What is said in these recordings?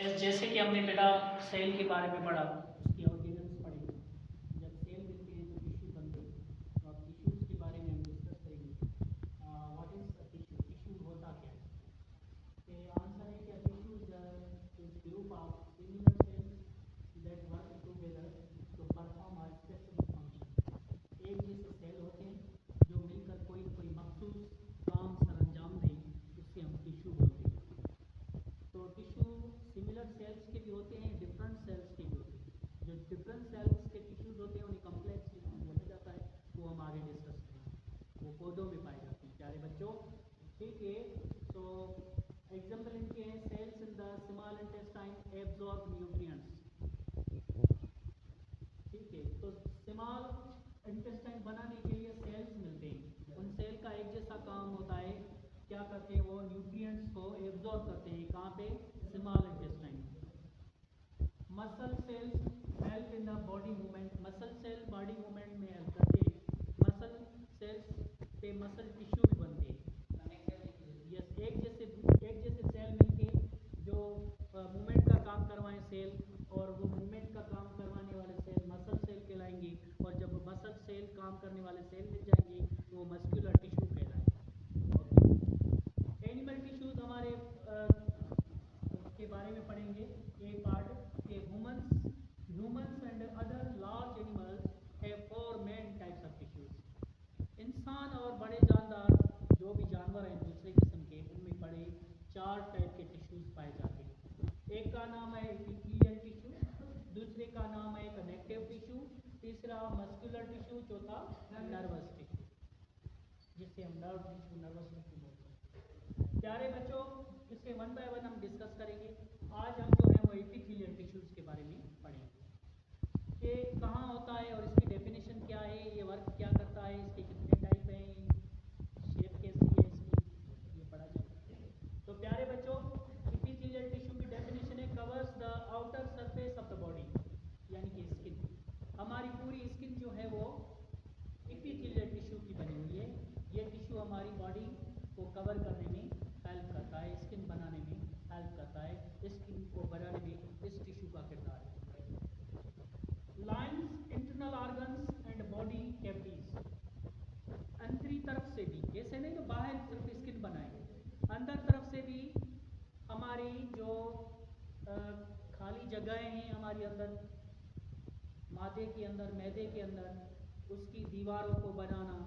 जैसे कि हमने बेटा सेल के बारे में पढ़ा, उसकी ऑर्गेनल्स पढ़े। जब सेल मिलते हैं तो टिश्यू बनते हैं, तो अब टिश्यूज़ के बारे में हम डिस्कस करेंगे। What is a tissue? Tissue होता क्या है? तो आंसर है कि tissue is group of similar cells that work together to perform a specific function. एक जैसे सेल होते हैं जो मिलकर कोई न कोई मखसूस काम सरंजाम दें, उससे हम टिश्यू बोलते हैं। तो टिश्यू सिमिलर सेल्स के भी होते हैं, डिफरेंट सेल्स के भी होते हैं। जो डिफरेंट सेल्स के टिश्यूज होते हैं उन्हें कम्प्लेक्स टिश्यू बोला जाता है, वो हम आगे डिस्कस करेंगे। वो पौधों में पाए जाते हैं प्यारे बच्चों, ठीक है। तो एग्जाम्पल इनके हैं, cells in the small intestine absorb nutrients, ठीक है। तो स्मॉल इंटेस्टाइन बनाने के लिए सेल्स मिलते हैं, उन सेल का एक जैसा काम होता है, क्या करते हैं वो न्यूट्रिएंट्स को एब्जॉर्ब करते हैं, कहाँ पे? स्मॉल इंटेस्टाइन में। Muscle cells help in the body movement, muscle cell body movement में हेल्प करते हैं। मसल सेल्स पे मसल टिश्यू भी बनते हैं। यस, एक जैसे सेल मिलके जो मूवमेंट का काम करवाएं सेल, और वो मूवमेंट का काम करवाने वाले सेल मसल सेल कहलाएंगे। और जब मसल सेल काम करने वाले सेल मिल जाएंगे तो वो मस्कुलर टिश्यू कहलाएंगे। ओके, एनिमल टिश्यूज हमारे के बारे में पढ़ेंगे। एक पार्ट के humans and other large animals have four main types of tissues. इंसान और बड़े जानदार जो भी जानवर हैं दूसरे किस्म के, उनमें बड़े 4 टाइप के टिश्यूज पाए जाते हैं। एक का नाम है एपिथेलियल टिश्यू, दूसरे का नाम है कनेक्टिव टिश्यू, तीसरा मस्कुलर टिश्यू, चौथा नर्वस टिश्यू, जिससे हम नर्वस टिश्यू बोलते हैं। प्यारे बच्चों, इसे वन बाय वन हम डिस्कस करेंगे। आज हम जो है वो एपिथेलियल टिश्यूज के बारे में पढ़ेंगे कि कहाँ होता है और इसकी डेफिनेशन क्या है, ये वर्क क्या करता है, इसके कितने टाइप हैं, शेप कैसी है इसकी, ये पढ़ा जाएगा। तो प्यारे बच्चों, एपिथेलियल टिश्यू की डेफिनेशन है, covers the outer surface of the body, यानी कि स्किन। हमारी पूरी स्किन जो है वो एपिथेलियल टिश्यू की बनी हुई है। ये टिश्यू हमारी बॉडी को कवर करने में हेल्प करता है, स्किन बनाने में हेल्प करता है। स्किन को बनाने में इस टिश्यू का किरदार है। Lines internal organs and body cavities, अंदरी तरफ से भी, ऐसे नहीं तो बाहर तरफ स्किन बनाएंगे, अंदर तरफ से भी हमारी जो खाली जगहें हैं हमारी अंदर, मादे के अंदर, मैदे के अंदर, उसकी दीवारों को बनाना,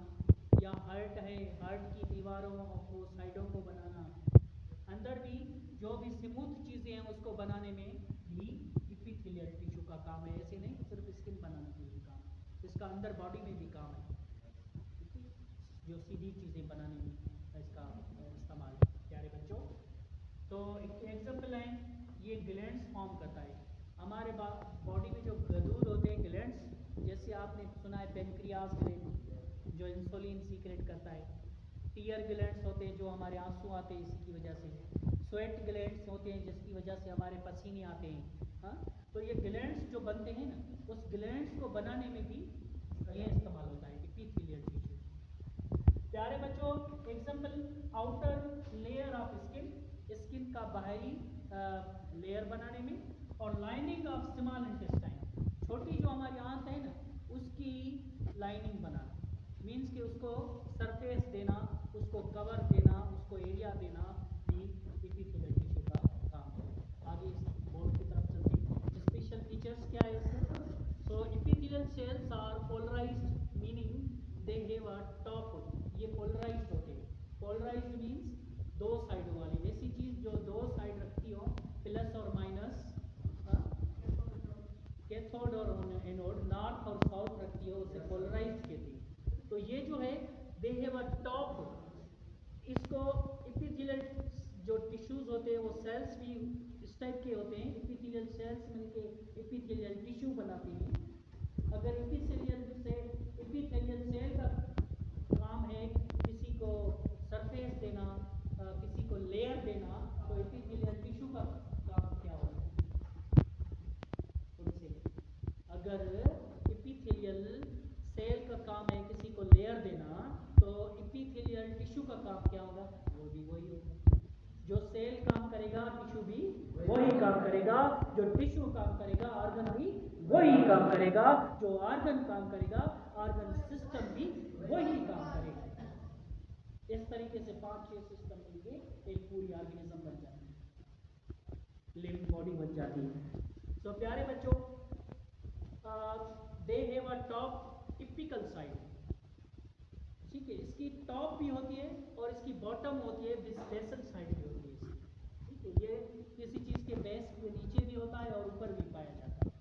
या हार्ट है, हार्ट की दीवारों को, साइडों को बनाना, अंदर भी जो भी स्मूथ चीज़ें हैं उसको बनाने में भी एपिथेलियल टिश्यू का काम है। ऐसे नहीं कि सिर्फ स्किन बनाने के लिए काम है, इसका अंदर बॉडी में भी काम है, ठीक है, जो सीधी चीज़ें बनाने में इसका इस्तेमाल है प्यारे बच्चों। तो एक एग्जाम्पल है, ये ग्लैंड्स फॉर्म करता है हमारे बॉडी में, जो गदूद होते हैं ग्लैंड्स, जैसे आपने सुना है पेनक्रियास ग्लैंड जो इंसुलिन सीक्रेट करता है, टीयर ग्लैंड्स होते हैं जो हमारे आंसू आते हैं इसी की वजह से, स्वेट ग्लैंड्स होते हैं जिसकी वजह से हमारे पसीने आते हैं। हाँ, तो ये ग्लैंड्स जो बनते हैं ना, उस ग्लैंड्स को बनाने में भी ये इस्तेमाल होता है एपिथेलियल टिश्यू। प्यारे बच्चों, example, outer layer of skin, skin का बाहरी लेयर बनाने में, और लाइनिंग ऑफ स्मॉल इंटेस्टाइन, छोटी जो हमारी आंत है ना उसकी लाइनिंग बनाना, मीन्स कि उसको सरफेस देना, उसको कवर देना, उसको एरिया देना भी एपिथेलियल टिश्यू का काम है। आगे इस बोर्ड की तरफ चलते हैं, स्पेशल फीचर्स क्या है इसके। So epithelial cells are polarised, meaning they have a top, ये पोलराइज्ड होते हैं। पोलराइज्ड मीन्स दो साइडों वाली, ऐसी चीज जो दो साइड रखती हो, प्लस और माइनस, कैथोड और एनोड, नॉर्थ और साउथ रखती हो, उसे पोलराइज्ड कहते हैं। तो ये जो है दे हैव अ टॉप, इसको एपिथेलियल जो टिश्यूज होते हैं वो सेल्स भी इस टाइप के होते हैं, एपिथेलियल सेल्स मिलके एपिथेलियल टिश्यू बनाते हैं। अगर एपिथेलियल सेल का काम है किसी को सरफेस देना, किसी को लेयर देना, तो एपिथेलियल टिश्यू का काम क्या होगा उनसे। अगर एपिथेलियल सेल का काम है किसी को लेयर देना, तो एपिथेलियल टिश्यू का काम क्या होगा, वो भी वही होगा। जो सेल काम करेगा टिश्यू भी वही काम करेगा, जो टिश्यू काम करेगा ऑर्गन भी वही काम करेगा, जो ऑर्गन काम करेगा ऑर्गन सिस्टम भी वही काम करेगा। इस तरीके से 5-6 सिस्टम मिलके एक पूरी ऑर्गेनिज्म बन जाती है, लिविंग बॉडी बन जाती है। तो प्यारे बच्चों, दे have a top typical side, ठीक है, इसकी टॉप भी होती है और इसकी बॉटम होती है, बेसल साइड भी होती है इसकी, ठीक है। ये किसी चीज के बेस के नीचे भी होता है और ऊपर भी पाया जाता है।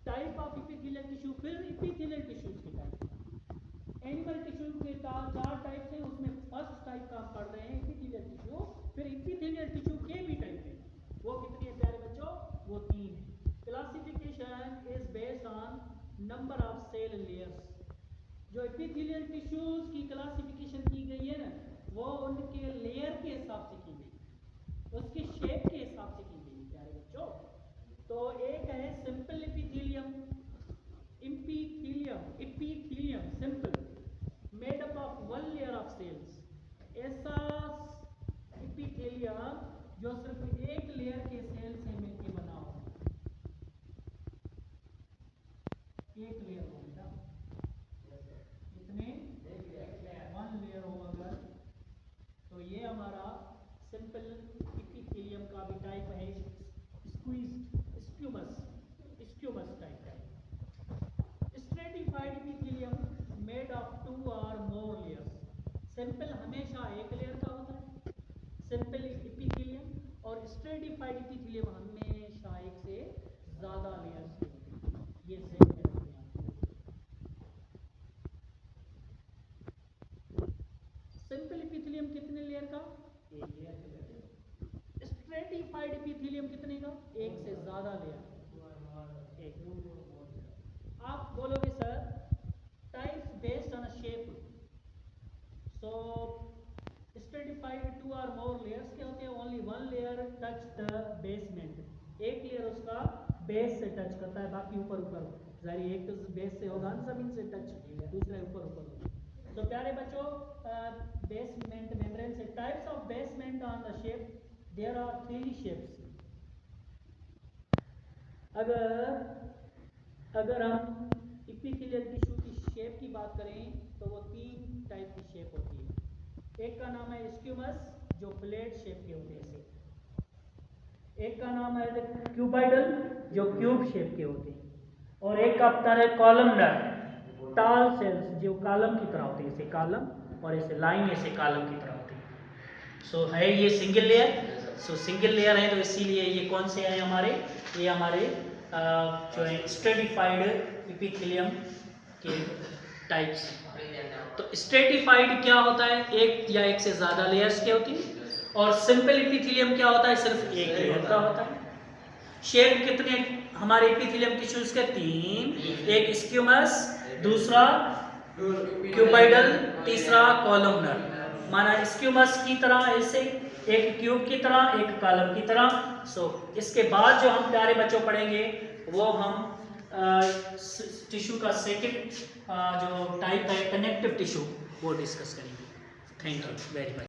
टाइप ऑफ इपिथेलियल टिश्यू, फिर इपिथेलियल टिश्यूज के टाइप, एनिमल टिश्यू के 4 टाइप्स हैं, उसमें फर्स्ट टाइप का हम पढ़ रहे हैं इपिथेलियल टिश्यू। फिर इपिथेलियल टिश्यू के भी टाइप है, वो कितने हैं प्यारे बच्चों? वो 3 है। Classification is based on number of cell layers. जो एपिथेलियल टिश्यूज की क्लासिफिकेशन की गई है ना, वो उनके लेयर के हिसाब से की गई, उसके शेप के हिसाब से की गई प्यारे बच्चों। तो एक है simple epithelium, epithelium simple made up of 1 layer of cells. ऐसा एपिथेलियम जो सिर्फ एक लेयर के सेल से मिलकर बना हो, एक लेयर हो बेटा, कितने? 1 लेयर हो अगर, तो ये हमारा सिंपल एपिथेलियम का भी टाइप है स्क्वीज्ड स्क्यूमस टाइप है। स्ट्रेटिफाइड एपिथेलियम मेड ऑफ 2 और मोर लेयर्स। सिंपल हमेशा एक लेयर का होता है सिंपल एपिथेलियम, और स्ट्रेटिफाइड एपिथेलियम हमेशा एक से ज्यादा लेयर्स के होते हैं। ये सेम है। सिंपल एपिथेलियम कितने लेयर का? एक लेयर का। स्ट्रेटिफाइड एपिथेलियम कितने का? एक से ज्यादा लेयर, एक। आप बोलोगे sir types based on a shape, so stratified 2 और मोर लेयर्स के होते हैं, only 1 layer touch the basement, एक लेयर उसका बेस से टच करता है, बाकी ऊपर ऊपर, जारी एक तो बेस से होगा जमीन से टच, दूसरा ऊपर ऊपर होगा। तो प्यारे बच्चों, बेसमेंट मेम्ब्रेन से types of basement on the shape, there are 3 shapes. अगर हम एपिथेलियल टिश्यू की शेप की बात करें तो वो 3 टाइप की शेप होती है। एक का नाम है स्क्यूमस, जो प्लेट शेप के होते हैं, एक का नाम है क्यूबाइडल, जो क्यूब शेप के होते हैं, और एक का पता है कॉलमनर, टाल सेल्स, जो कॉलम की तरह होते हैं, ऐसे कॉलम और ऐसे लाइन ऐसे कॉलम की तरह होती है। सो है ये सिंगल लेयर, सो सिंगल लेयर है, तो इसीलिए ये कौन से हैं हमारे? ये हमारे जो है स्ट्रेटिफाइड एपिथेलियम के टाइप्स। तो स्ट्रेटिफाइड क्या होता है? एक या एक से ज्यादा लेयर्स के होती है, और सिंपल एपिथेलियम क्या होता है? सिर्फ एक लेयर का होता है। शेप कितने हमारे एपिथेलियम टिश्यूज के? 3, एक स्क्यूमस, दूसरा क्यूबाइडल, तीसरा कॉलमनर। माना स्क्यूमस की तरह ऐसे, एक क्यूब की तरह, एक कॉलम की तरह। सो इसके बाद जो हम प्यारे बच्चों पढ़ेंगे वो हम टिश्यू का सेकंड जो टाइप है कनेक्टिव टिश्यू, वो डिस्कस करेंगे। Thank you very much.